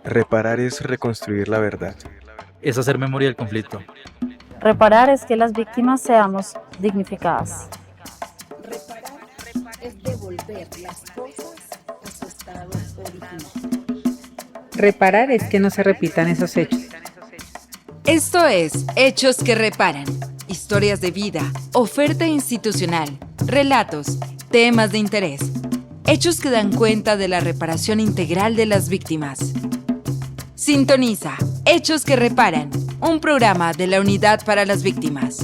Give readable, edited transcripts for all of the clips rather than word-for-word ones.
Reparar es reconstruir la verdad. Es hacer memoria del conflicto. Reparar es que las víctimas seamos dignificadas. Reparar es devolver las cosas a su estado original. Reparar es que no se repitan esos hechos. Esto es Hechos que Reparan. Historias de vida, oferta institucional, relatos, temas de interés. Hechos que dan cuenta de la reparación integral de las víctimas. Sintoniza Hechos que Reparan, un programa de la Unidad para las Víctimas.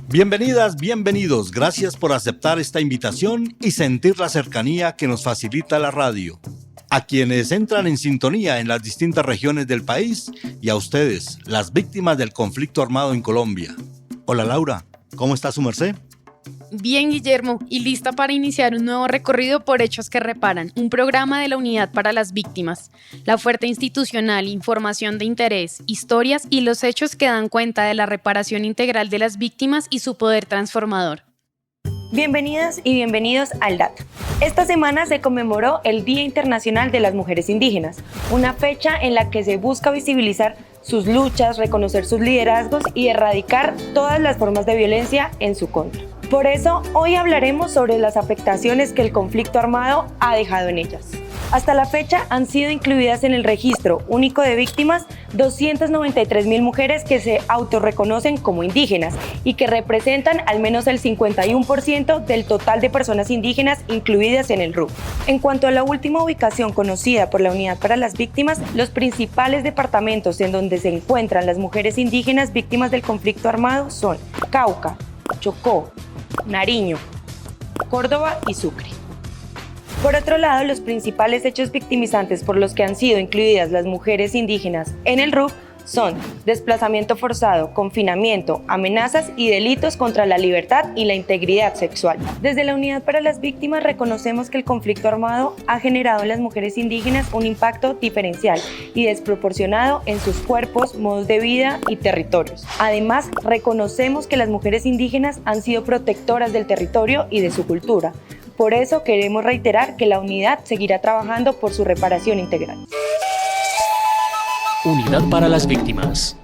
Bienvenidas, bienvenidos. Gracias por aceptar esta invitación y sentir la cercanía que nos facilita la radio. A quienes entran en sintonía en las distintas regiones del país y a ustedes, las víctimas del conflicto armado en Colombia. Hola Laura, ¿cómo está su merced? Bien, Guillermo, y lista para iniciar un nuevo recorrido por Hechos que Reparan, un programa de la Unidad para las Víctimas. La oferta institucional, información de interés, historias y los hechos que dan cuenta de la reparación integral de las víctimas y su poder transformador. Bienvenidas y bienvenidos al DAT. Esta semana se conmemoró el Día Internacional de las Mujeres Indígenas, una fecha en la que se busca visibilizar sus luchas, reconocer sus liderazgos y erradicar todas las formas de violencia en su contra. Por eso, hoy hablaremos sobre las afectaciones que el conflicto armado ha dejado en ellas. Hasta la fecha han sido incluidas en el registro único de víctimas 293.000 mujeres que se autorreconocen como indígenas y que representan al menos el 51% del total de personas indígenas incluidas en el RUP. En cuanto a la última ubicación conocida por la Unidad para las Víctimas, los principales departamentos en donde se encuentran las mujeres indígenas víctimas del conflicto armado son Cauca, Chocó, Nariño, Córdoba y Sucre. Por otro lado, los principales hechos victimizantes por los que han sido incluidas las mujeres indígenas en el RUP son desplazamiento forzado, confinamiento, amenazas y delitos contra la libertad y la integridad sexual. Desde la Unidad para las Víctimas reconocemos que el conflicto armado ha generado en las mujeres indígenas un impacto diferencial y desproporcionado en sus cuerpos, modos de vida y territorios. Además, reconocemos que las mujeres indígenas han sido protectoras del territorio y de su cultura. Por eso queremos reiterar que la unidad seguirá trabajando por su reparación integral. Unidad para las Víctimas.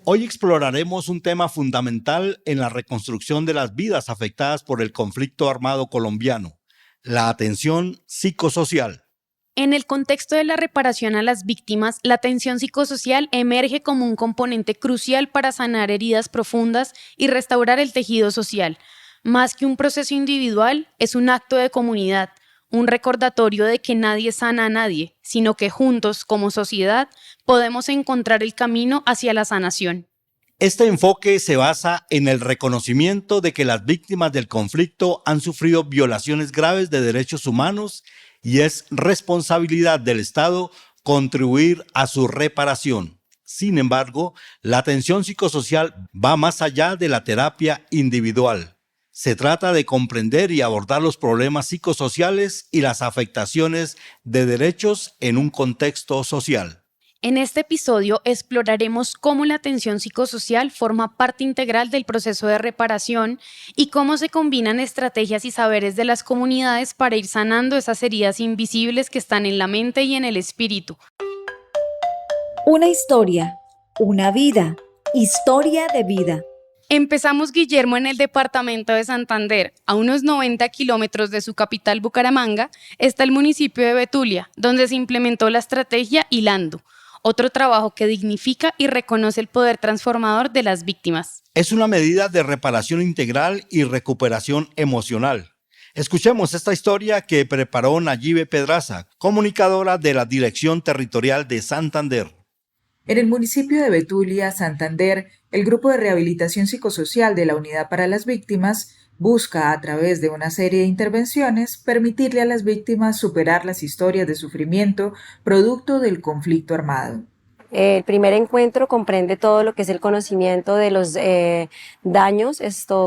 Hoy exploraremos un tema fundamental en la reconstrucción de las vidas afectadas por el conflicto armado colombiano: la atención psicosocial. En el contexto de la reparación a las víctimas, la atención psicosocial emerge como un componente crucial para sanar heridas profundas y restaurar el tejido social. Más que un proceso individual, es un acto de comunidad, un recordatorio de que nadie sana a nadie, sino que juntos, como sociedad, podemos encontrar el camino hacia la sanación. Este enfoque se basa en el reconocimiento de que las víctimas del conflicto han sufrido violaciones graves de derechos humanos y es responsabilidad del Estado contribuir a su reparación. Sin embargo, la atención psicosocial va más allá de la terapia individual. Se trata de comprender y abordar los problemas psicosociales y las afectaciones de derechos en un contexto social. En este episodio exploraremos cómo la atención psicosocial forma parte integral del proceso de reparación y cómo se combinan estrategias y saberes de las comunidades para ir sanando esas heridas invisibles que están en la mente y en el espíritu. Una historia, una vida, historia de vida. Empezamos, Guillermo, en el departamento de Santander. A unos 90 kilómetros de su capital, Bucaramanga, está el municipio de Betulia, donde se implementó la estrategia Hilando, otro trabajo que dignifica y reconoce el poder transformador de las víctimas. Es una medida de reparación integral y recuperación emocional. Escuchemos esta historia que preparó Nayibe Pedraza, comunicadora de la Dirección Territorial de Santander. En el municipio de Betulia, Santander, el Grupo de Rehabilitación Psicosocial de la Unidad para las Víctimas busca, a través de una serie de intervenciones, permitirle a las víctimas superar las historias de sufrimiento producto del conflicto armado. El primer encuentro comprende todo lo que es el conocimiento de los daños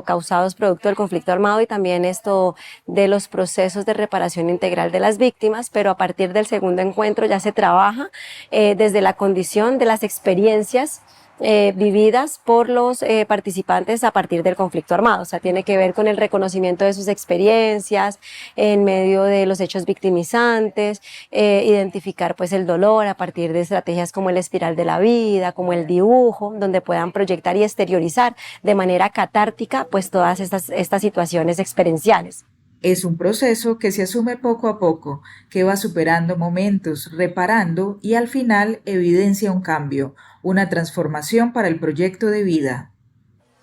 causados producto del conflicto armado y también de los procesos de reparación integral de las víctimas, pero a partir del segundo encuentro ya se trabaja desde la condición de las experiencias vividas por los participantes a partir del conflicto armado. O sea, tiene que ver con el reconocimiento de sus experiencias en medio de los hechos victimizantes, identificar pues el dolor a partir de estrategias como el espiral de la vida, como el dibujo, donde puedan proyectar y exteriorizar de manera catártica pues todas estas situaciones experienciales. Es un proceso que se asume poco a poco, que va superando momentos, reparando y al final evidencia un cambio, una transformación para el proyecto de vida.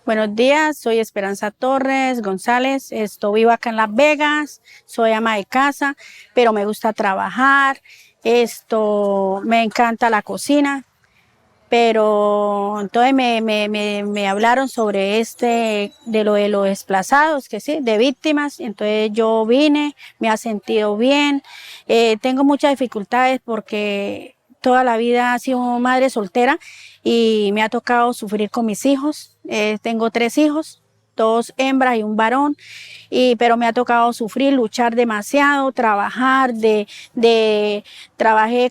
Buenos días, soy Esperanza Torres González, vivo acá en Las Vegas, soy ama de casa, pero me gusta trabajar, me encanta la cocina. Pero entonces me hablaron sobre de lo de los desplazados, que sí, de víctimas. Entonces yo vine, me ha sentido bien. Tengo muchas dificultades porque toda la vida he sido madre soltera y me ha tocado sufrir con mis hijos. Tengo 3 hijos, 2 hembras y un varón, pero me ha tocado sufrir, luchar demasiado, trabajar, trabajé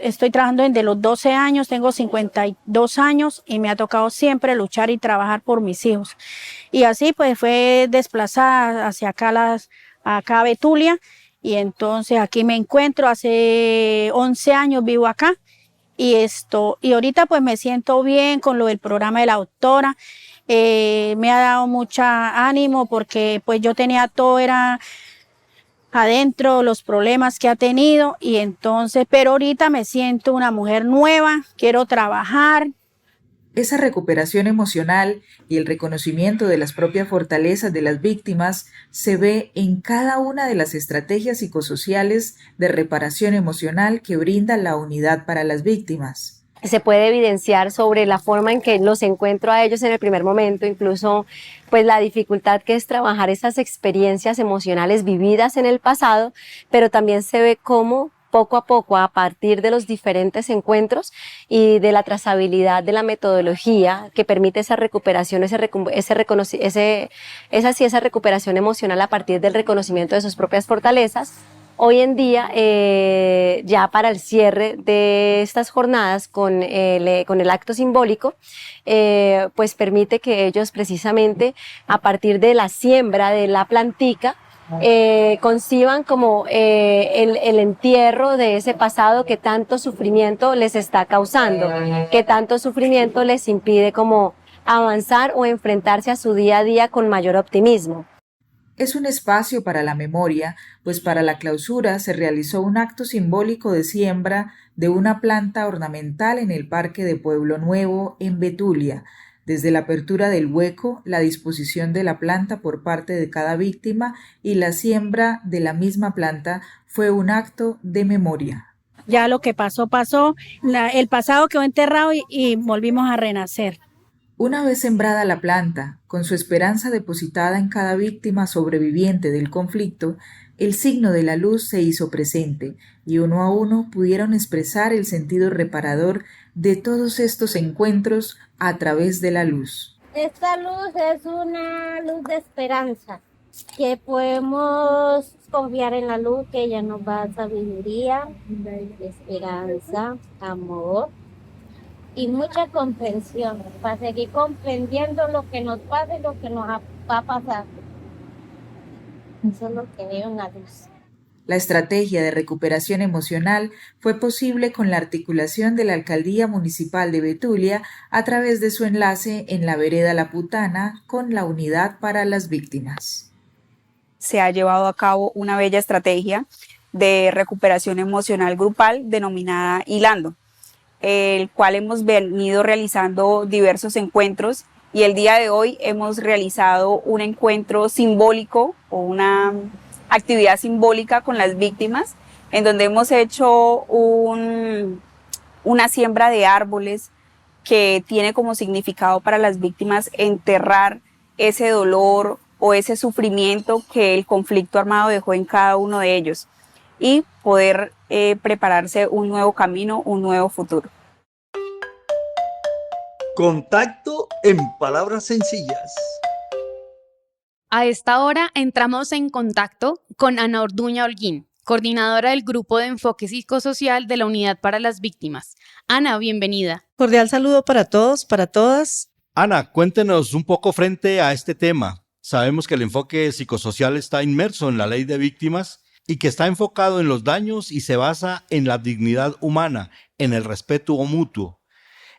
estoy trabajando desde los 12 años, tengo 52 años y me ha tocado siempre luchar y trabajar por mis hijos. Y así pues fue desplazada hacia acá, acá a Betulia, y entonces aquí me encuentro, hace 11 años vivo acá, y ahorita pues me siento bien con lo del programa de la doctora. Me ha dado mucha ánimo porque pues yo tenía todo era adentro, los problemas que ha tenido, y entonces, pero ahorita me siento una mujer nueva, quiero trabajar. Esa recuperación emocional y el reconocimiento de las propias fortalezas de las víctimas se ve en cada una de las estrategias psicosociales de reparación emocional que brinda la Unidad para las Víctimas. Se puede evidenciar sobre la forma en que los encuentro a ellos en el primer momento, incluso pues la dificultad que es trabajar esas experiencias emocionales vividas en el pasado, pero también se ve cómo poco a poco, a partir de los diferentes encuentros y de la trazabilidad de la metodología que permite esa recuperación, esa recuperación emocional a partir del reconocimiento de sus propias fortalezas. Hoy en día, ya para el cierre de estas jornadas con el acto simbólico, pues permite que ellos precisamente a partir de la siembra de la plantica conciban como el entierro de ese pasado que tanto sufrimiento les está causando, que tanto sufrimiento les impide como avanzar o enfrentarse a su día a día con mayor optimismo. Es un espacio para la memoria, pues para la clausura se realizó un acto simbólico de siembra de una planta ornamental en el Parque de Pueblo Nuevo, en Betulia. Desde la apertura del hueco, la disposición de la planta por parte de cada víctima y la siembra de la misma planta fue un acto de memoria. Ya lo que pasó, el pasado quedó enterrado y volvimos a renacer. Una vez sembrada la planta, con su esperanza depositada en cada víctima sobreviviente del conflicto, el signo de la luz se hizo presente y uno a uno pudieron expresar el sentido reparador de todos estos encuentros a través de la luz. Esta luz es una luz de esperanza, que podemos confiar en la luz, que ella nos va a sabiduría, esperanza, amor y mucha comprensión para seguir comprendiendo lo que nos pasa y lo que nos va a pasar. Eso es lo que veo en la luz. La estrategia de recuperación emocional fue posible con la articulación de la Alcaldía Municipal de Betulia a través de su enlace en la vereda La Putana con la Unidad para las Víctimas. Se ha llevado a cabo una bella estrategia de recuperación emocional grupal denominada Hilando, el cual hemos venido realizando diversos encuentros, y el día de hoy hemos realizado un encuentro simbólico o una actividad simbólica con las víctimas, en donde hemos hecho una siembra de árboles que tiene como significado para las víctimas enterrar ese dolor o ese sufrimiento que el conflicto armado dejó en cada uno de ellos y poder prepararse un nuevo camino, un nuevo futuro. Contacto en palabras sencillas. A esta hora entramos en contacto con Ana Orduña Holguín, coordinadora del Grupo de Enfoque Psicosocial de la Unidad para las Víctimas. Ana, bienvenida. Cordial saludo para todos, para todas. Ana, cuéntenos un poco frente a este tema. Sabemos que el enfoque psicosocial está inmerso en la ley de víctimas y que está enfocado en los daños y se basa en la dignidad humana, en el respeto mutuo.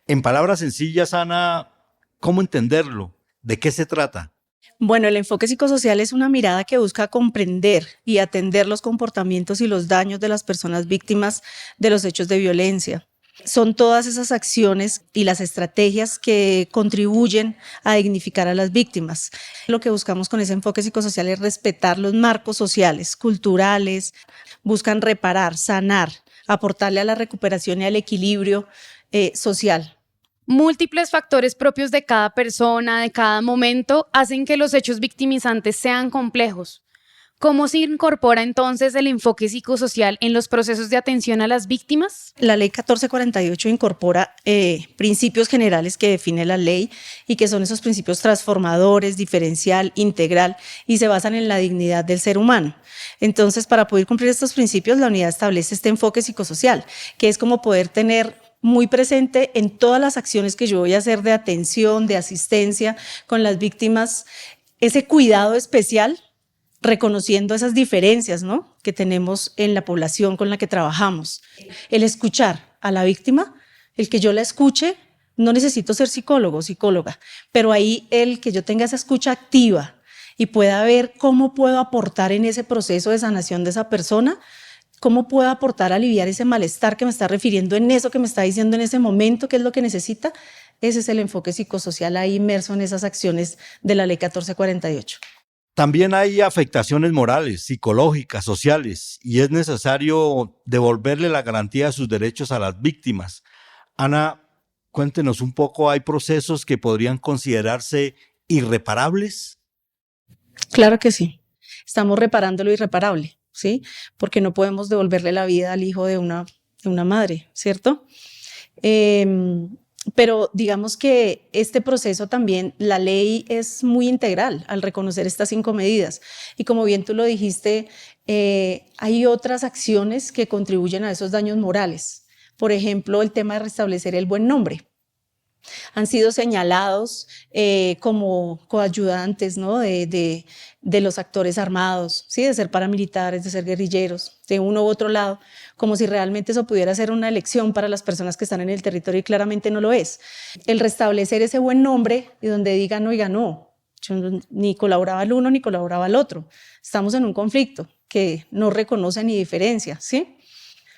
En palabras sencillas, Ana, ¿cómo entenderlo? ¿De qué se trata? Bueno, el enfoque psicosocial es una mirada que busca comprender y atender los comportamientos y los daños de las personas víctimas de los hechos de violencia. Son todas esas acciones y las estrategias que contribuyen a dignificar a las víctimas. Lo que buscamos con ese enfoque psicosocial es respetar los marcos sociales, culturales, buscan reparar, sanar, aportarle a la recuperación y al equilibrio social. Múltiples factores propios de cada persona, de cada momento, hacen que los hechos victimizantes sean complejos. ¿Cómo se incorpora entonces el enfoque psicosocial en los procesos de atención a las víctimas? La ley 1448 incorpora principios generales que define la ley y que son esos principios transformadores, diferencial, integral y se basan en la dignidad del ser humano. Entonces, para poder cumplir estos principios, la unidad establece este enfoque psicosocial, que es como poder tener muy presente en todas las acciones que yo voy a hacer de atención, de asistencia con las víctimas, ese cuidado especial, reconociendo esas diferencias, ¿no?, que tenemos en la población con la que trabajamos. El escuchar a la víctima, el que yo la escuche, no necesito ser psicólogo o psicóloga, pero ahí el que yo tenga esa escucha activa y pueda ver cómo puedo aportar en ese proceso de sanación de esa persona, cómo puedo aportar a aliviar ese malestar que me está refiriendo en eso que me está diciendo en ese momento, qué es lo que necesita. Ese es el enfoque psicosocial ahí inmerso en esas acciones de la ley 1448. También hay afectaciones morales, psicológicas, sociales, y es necesario devolverle la garantía de sus derechos a las víctimas. Ana, cuéntenos un poco, ¿hay procesos que podrían considerarse irreparables? Claro que sí. Estamos reparando lo irreparable, ¿sí? Porque no podemos devolverle la vida al hijo de una madre, ¿cierto? Pero digamos que este proceso también, la ley es muy integral al reconocer estas 5 medidas. Y como bien tú lo dijiste, hay otras acciones que contribuyen a esos daños morales. Por ejemplo, el tema de restablecer el buen nombre. Han sido señalados como coayudantes, ¿no?, de los actores armados, ¿sí?, de ser paramilitares, de ser guerrilleros, de uno u otro lado, como si realmente eso pudiera ser una elección para las personas que están en el territorio y claramente no lo es. El restablecer ese buen nombre y donde digan, oiga, no, yo ni colaboraba el uno ni colaboraba el otro. Estamos en un conflicto que no reconoce ni diferencia, ¿sí?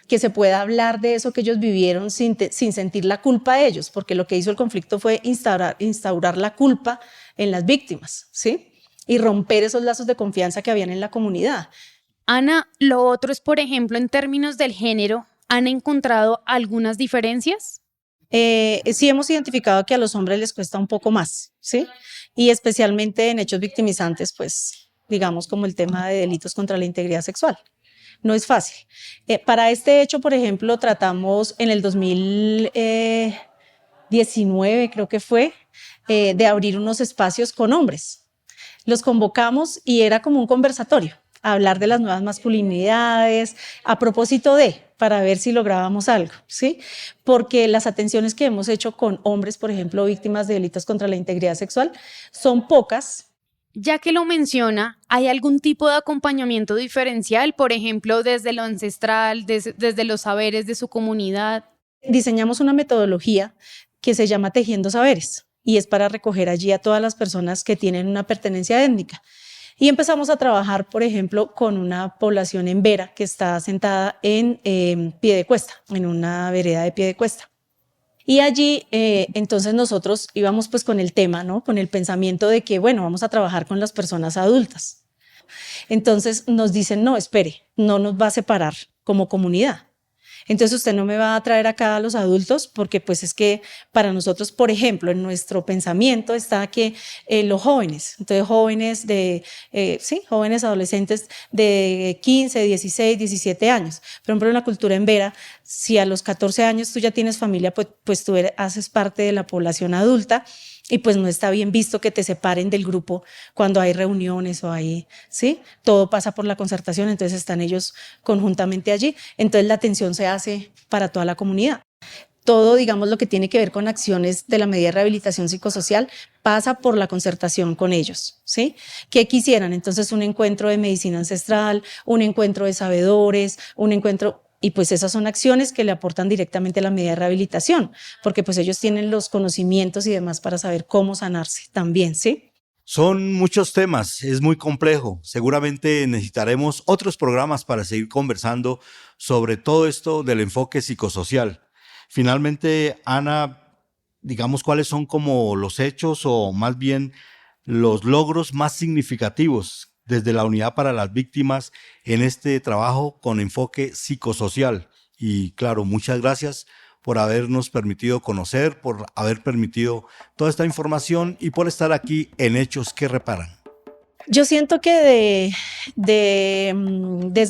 Que se pueda hablar de eso que ellos vivieron sin sentir la culpa a ellos, porque lo que hizo el conflicto fue instaurar la culpa en las víctimas, ¿sí? Y romper esos lazos de confianza que habían en la comunidad. Ana, lo otro es, por ejemplo, en términos del género, ¿han encontrado algunas diferencias? Sí hemos identificado que a los hombres les cuesta un poco más, ¿sí? Y especialmente en hechos victimizantes, pues, digamos, como el tema de delitos contra la integridad sexual. No es fácil. Para este hecho, por ejemplo, tratamos en el 2019, creo que fue, de abrir unos espacios con hombres. Los convocamos y era como un conversatorio, a hablar de las nuevas masculinidades, a propósito para ver si lográbamos algo, ¿sí? Porque las atenciones que hemos hecho con hombres, por ejemplo, víctimas de delitos contra la integridad sexual, son pocas. Ya que lo menciona, ¿hay algún tipo de acompañamiento diferencial, por ejemplo, desde lo ancestral, desde los saberes de su comunidad? Diseñamos una metodología que se llama Tejiendo Saberes y es para recoger allí a todas las personas que tienen una pertenencia étnica. Y empezamos a trabajar, por ejemplo, con una población en Vera que está asentada en Piedecuesta, en una vereda de Piedecuesta. Y allí, entonces nosotros íbamos pues con el tema, ¿no?, con el pensamiento de que, bueno, vamos a trabajar con las personas adultas. Entonces nos dicen, no, espere, no nos va a separar como comunidad. Entonces usted no me va a traer acá a los adultos porque pues es que para nosotros, por ejemplo, en nuestro pensamiento está que los jóvenes, entonces jóvenes jóvenes adolescentes de 15, 16, 17 años. Por ejemplo, en la cultura en Vera, si a los 14 años tú ya tienes familia, pues tú haces parte de la población adulta y pues no está bien visto que te separen del grupo cuando hay reuniones o hay, ¿sí? Todo pasa por la concertación, entonces están ellos conjuntamente allí, entonces la atención se hace para toda la comunidad. Todo, digamos, lo que tiene que ver con acciones de la medida de rehabilitación psicosocial pasa por la concertación con ellos, ¿sí? ¿Qué quisieran? Entonces un encuentro de medicina ancestral, un encuentro de sabedores, un encuentro... Y pues esas son acciones que le aportan directamente a la medida de rehabilitación, porque pues ellos tienen los conocimientos y demás para saber cómo sanarse también, ¿sí? Son muchos temas, es muy complejo. Seguramente necesitaremos otros programas para seguir conversando sobre todo esto del enfoque psicosocial. Finalmente, Ana, digamos cuáles son como los hechos o más bien los logros más significativos desde la Unidad para las Víctimas en este trabajo con enfoque psicosocial. Y claro, muchas gracias por habernos permitido conocer, por haber permitido toda esta información y por estar aquí en Hechos que Reparan. Yo siento que desde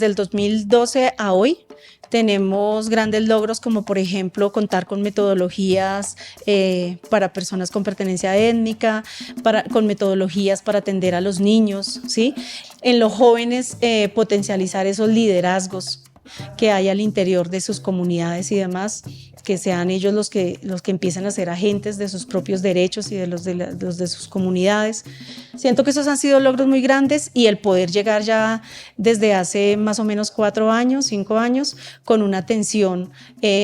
el 2012 a hoy tenemos grandes logros como por ejemplo contar con metodologías para personas con pertenencia étnica, con metodologías para atender a los niños, ¿sí? En los jóvenes potencializar esos liderazgos que hay al interior de sus comunidades y demás, que sean ellos los que empiecen a ser agentes de sus propios derechos y de los de sus comunidades. Siento que esos han sido logros muy grandes y el poder llegar ya desde hace más o menos 4 años, 5 años, con una atención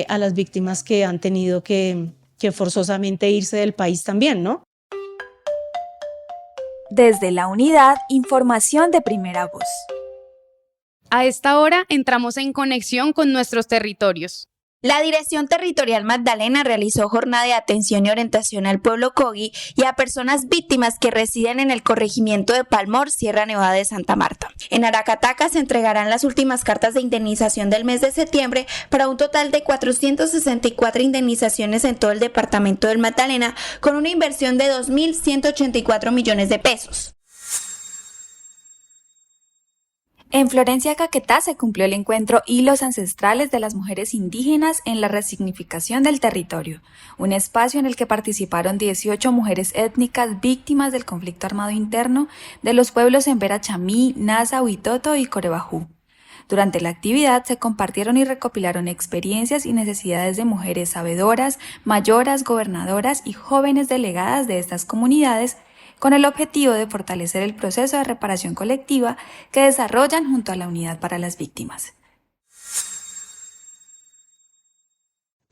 a las víctimas que han tenido que forzosamente irse del país también, ¿no? Desde la unidad, información de primera voz. A esta hora entramos en conexión con nuestros territorios. La Dirección Territorial Magdalena realizó jornada de atención y orientación al pueblo Cogi y a personas víctimas que residen en el corregimiento de Palmor, Sierra Nevada de Santa Marta. En Aracataca se entregarán las últimas cartas de indemnización del mes de septiembre para un total de 464 indemnizaciones en todo el departamento del Magdalena, con una inversión de 2.184 millones de pesos. En Florencia, Caquetá, se cumplió el encuentro Hilos Ancestrales de las Mujeres Indígenas en la Resignificación del Territorio, un espacio en el que participaron 18 mujeres étnicas víctimas del conflicto armado interno de los pueblos Embera Chamí, Nasa, Huitoto y Corebajú. Durante la actividad se compartieron y recopilaron experiencias y necesidades de mujeres sabedoras, mayoras, gobernadoras y jóvenes delegadas de estas comunidades, con el objetivo de fortalecer el proceso de reparación colectiva que desarrollan junto a la Unidad para las Víctimas.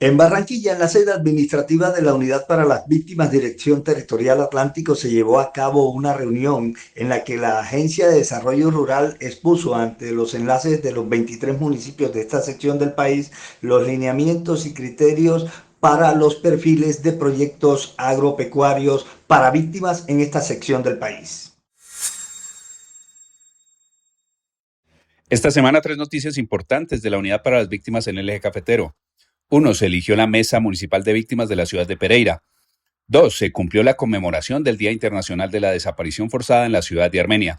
En Barranquilla, en la sede administrativa de la Unidad para las Víctimas Dirección Territorial Atlántico, se llevó a cabo una reunión en la que la Agencia de Desarrollo Rural expuso ante los enlaces de los 23 municipios de esta sección del país los lineamientos y criterios para los perfiles de proyectos agropecuarios para víctimas en esta sección del país. Esta semana 3 noticias importantes de la Unidad para las Víctimas en el Eje Cafetero. 1. Se eligió la Mesa Municipal de Víctimas de la ciudad de Pereira. 2. Se cumplió la conmemoración del Día Internacional de la Desaparición Forzada en la ciudad de Armenia.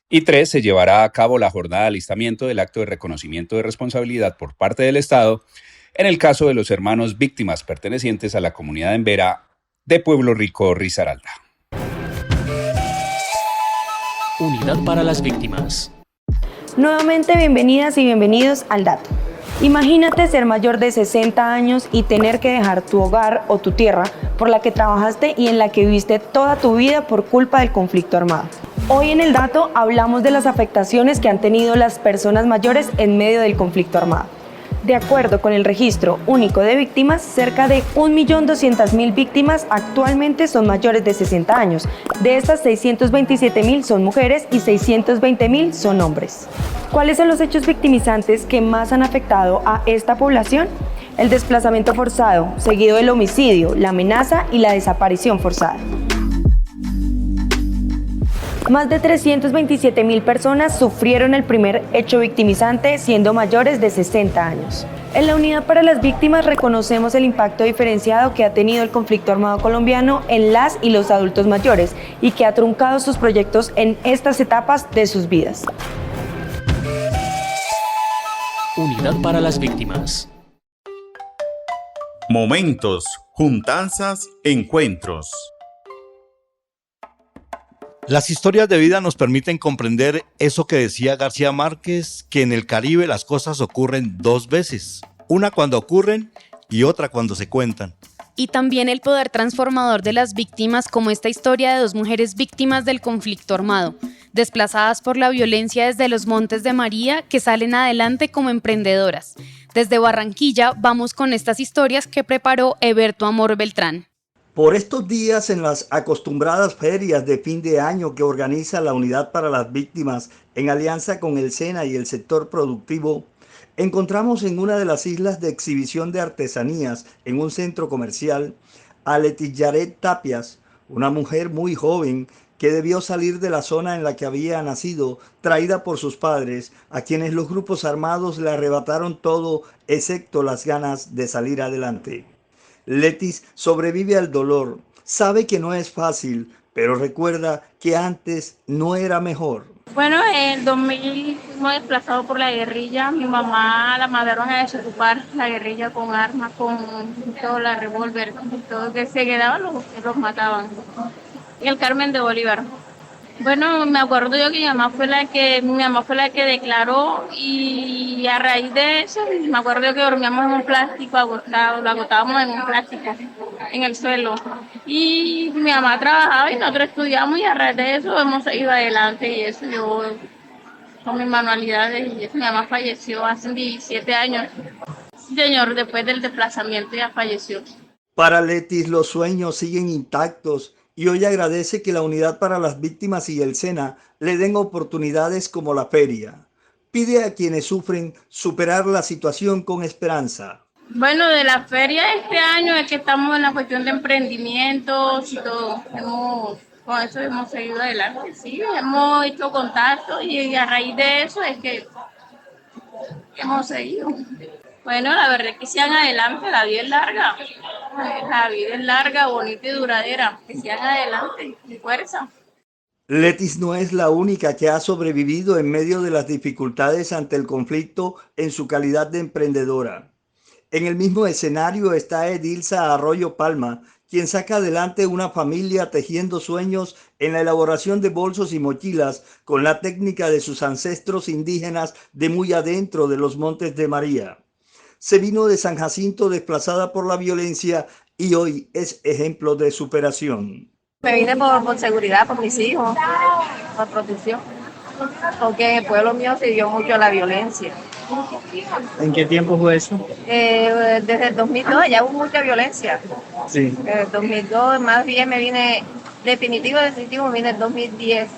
Y 3. Se llevará a cabo la jornada de alistamiento del acto de reconocimiento de responsabilidad por parte del Estado en el caso de los hermanos víctimas pertenecientes a la comunidad embera de Pueblo Rico, Risaralda. Unidad para las Víctimas. Nuevamente bienvenidas y bienvenidos al dato. Imagínate ser mayor de 60 años y tener que dejar tu hogar o tu tierra por la que trabajaste y en la que viviste toda tu vida por culpa del conflicto armado. Hoy en el dato hablamos de las afectaciones que han tenido las personas mayores en medio del conflicto armado. De acuerdo con el Registro Único de Víctimas, cerca de 1.200.000 víctimas actualmente son mayores de 60 años. De estas, 627.000 son mujeres y 620.000 son hombres. ¿Cuáles son los hechos victimizantes que más han afectado a esta población? El desplazamiento forzado, seguido del homicidio, la amenaza y la desaparición forzada. Más de 327.000 personas sufrieron el primer hecho victimizante siendo mayores de 60 años. En la Unidad para las Víctimas reconocemos el impacto diferenciado que ha tenido el conflicto armado colombiano en las y los adultos mayores y que ha truncado sus proyectos en estas etapas de sus vidas. Unidad para las Víctimas. Momentos, juntanzas, encuentros. Las historias de vida nos permiten comprender eso que decía García Márquez, que en el Caribe las cosas ocurren dos veces, una cuando ocurren y otra cuando se cuentan. Y también el poder transformador de las víctimas, como esta historia de dos mujeres víctimas del conflicto armado, desplazadas por la violencia desde los Montes de María, que salen adelante como emprendedoras. Desde Barranquilla vamos con estas historias que preparó Eberto Amor Beltrán. Por estos días, en las acostumbradas ferias de fin de año que organiza la Unidad para las Víctimas en alianza con el SENA y el sector productivo, encontramos en una de las islas de exhibición de artesanías en un centro comercial a Letis Yaret Tapias, una mujer muy joven que debió salir de la zona en la que había nacido, traída por sus padres, a quienes los grupos armados le arrebataron todo excepto las ganas de salir adelante. Letis sobrevive al dolor, sabe que no es fácil, pero recuerda que antes no era mejor. Bueno, en el 2000 fuimos desplazados por la guerrilla. Mi mamá la mandaron a desocupar la guerrilla con armas, con pistola, revólver, todo que se quedaban los mataban. En el Carmen de Bolívar. Bueno, me acuerdo yo que mi mamá fue la que declaró, y a raíz de eso me acuerdo yo que dormíamos en un plástico agotado, lo agotábamos en un plástico en el suelo, y mi mamá trabajaba y nosotros estudiamos, y a raíz de eso hemos seguido adelante, y eso yo con mis manualidades, y eso mi mamá falleció hace 17 años. Señor, después del desplazamiento ya falleció. Para Letis los sueños siguen intactos, y hoy agradece que la Unidad para las Víctimas y el SENA le den oportunidades como la feria. Pide a quienes sufren superar la situación con esperanza. Bueno, de la feria este año es que estamos en la cuestión de emprendimientos y todo. Con eso hemos seguido adelante, sí, hemos hecho contacto, y a raíz de eso es que hemos seguido. Bueno, la verdad es que sigan adelante, la vida es larga. La vida es larga, bonita y duradera. Que sigan adelante, de fuerza. Letis no es la única que ha sobrevivido en medio de las dificultades ante el conflicto en su calidad de emprendedora. En el mismo escenario está Edilza Arroyo Palma, quien saca adelante una familia tejiendo sueños en la elaboración de bolsos y mochilas con la técnica de sus ancestros indígenas de muy adentro de los Montes de María. Se vino de San Jacinto desplazada por la violencia y hoy es ejemplo de superación. Me vine por seguridad, por mis hijos, por protección, porque en el pueblo mío se dio mucho la violencia. ¿En qué tiempo fue eso? Desde el 2002 ya hubo mucha violencia. Sí. Desde el 2002, más bien me vine, definitivo, me vine en el 2010.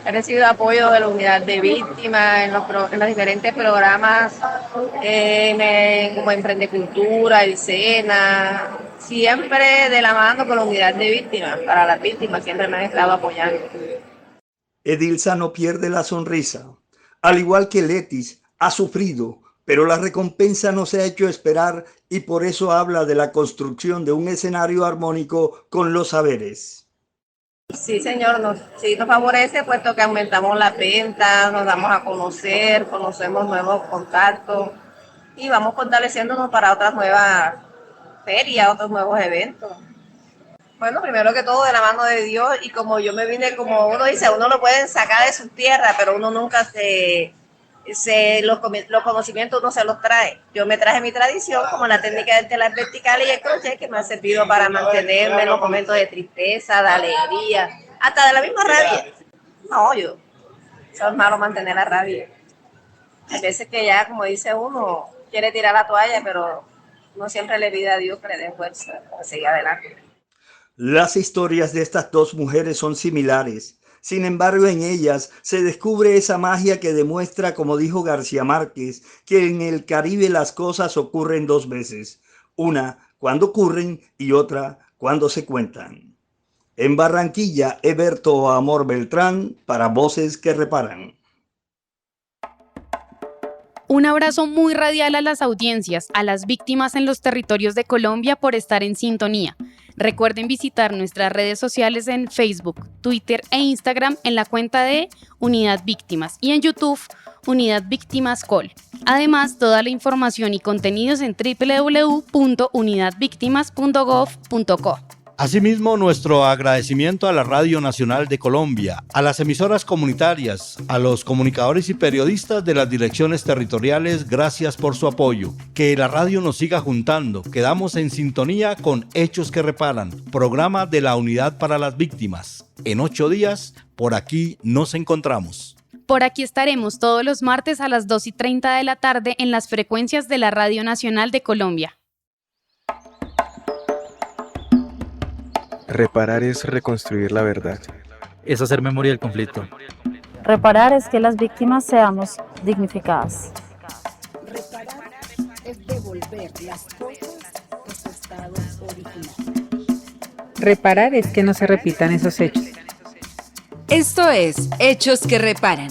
He recibido apoyo de la unidad de víctimas en los diferentes programas, como Emprendecultura, el SENA, siempre de la mano con la unidad de víctimas. Para las víctimas siempre me han estado apoyando. Edilza no pierde la sonrisa. Al igual que Letis, ha sufrido, pero la recompensa no se ha hecho esperar, y por eso habla de la construcción de un escenario armónico con los saberes. Sí, señor, sí nos favorece, puesto que aumentamos la venta, nos damos a conocer, conocemos nuevos contactos y vamos fortaleciéndonos para otras nuevas ferias, otros nuevos eventos. Bueno, primero que todo de la mano de Dios, y como yo me vine, como uno dice, uno lo pueden sacar de su tierra, pero uno nunca los conocimientos uno se los trae. Yo me traje mi tradición, como la técnica del telar vertical y el crochet, que me ha servido para mantenerme en los momentos de tristeza, de alegría, hasta de la misma rabia. No, eso es malo, mantener la rabia. Hay veces que ya, como dice uno, quiere tirar la toalla, pero uno siempre le pide a Dios que le dé fuerza para seguir adelante. Las historias de estas dos mujeres son similares. Sin embargo, en ellas se descubre esa magia que demuestra, como dijo García Márquez, que en el Caribe las cosas ocurren dos veces. Una cuando ocurren y otra cuando se cuentan. En Barranquilla, Eberto Amor Beltrán, para Voces que Reparan. Un abrazo muy radial a las audiencias, a las víctimas en los territorios de Colombia por estar en sintonía. Recuerden visitar nuestras redes sociales en Facebook, Twitter e Instagram en la cuenta de Unidad Víctimas y en YouTube, Unidad Víctimas Col. Además, toda la información y contenidos en www.unidadvictimas.gov.co. Asimismo, nuestro agradecimiento a la Radio Nacional de Colombia, a las emisoras comunitarias, a los comunicadores y periodistas de las direcciones territoriales, gracias por su apoyo. Que la radio nos siga juntando, quedamos en sintonía con Hechos que Reparan, programa de la Unidad para las Víctimas. En 8 días, por aquí nos encontramos. Por aquí estaremos todos los martes a las 2:30 de la tarde en las frecuencias de la Radio Nacional de Colombia. Reparar es reconstruir la verdad. Es hacer memoria del conflicto. Reparar es que las víctimas seamos dignificadas. Reparar es devolver las cosas a su estado original. Reparar es que no se repitan esos hechos. Esto es Hechos que Reparan,